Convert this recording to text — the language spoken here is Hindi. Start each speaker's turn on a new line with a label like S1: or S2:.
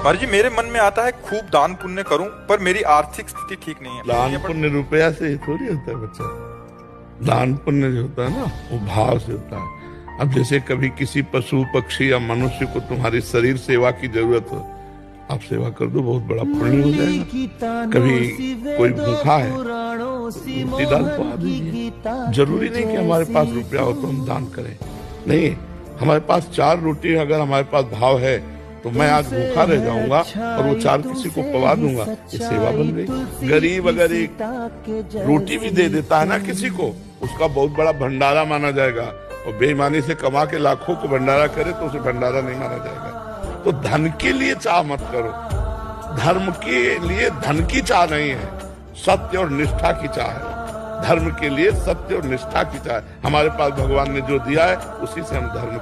S1: महाराज जी, मेरे मन में आता है खूब दान पुण्य करूं, पर मेरी आर्थिक स्थिति ठीक नहीं है।
S2: दान पुण्य रुपया से ही थोड़ी होता है बच्चा। दान पुण्य जो होता है ना, वो भाव से होता है। अब जैसे कभी किसी पशु पक्षी या मनुष्य को तुम्हारी शरीर सेवा की जरूरत हो, आप सेवा कर दो, बहुत बड़ा पुण्य हो जाएगा। कभी कोई भूखा है, रोटी दाल पा दीजिए। जरूरी नहीं कि हमारे पास रुपया हो तो हम दान करें, नहीं। हमारे पास 4 रोटी अगर हमारे पास भाव है तो मैं आज भूखा रह जाऊंगा और वो 4 किसी को पवा दूंगा, ये सेवा बन गई। गरीब अगर एक रोटी भी दे देता है ना किसी को, उसका बहुत बड़ा भंडारा माना जाएगा। और बेईमानी से कमा के लाखों को भंडारा करे तो उसे भंडारा नहीं माना जाएगा। तो धन के लिए चाह मत करो, धर्म के लिए धन की चाह नहीं है, सत्य और निष्ठा की चाह है। धर्म के लिए सत्य और निष्ठा की चाह है। हमारे पास भगवान ने जो दिया है उसी से हम धर्म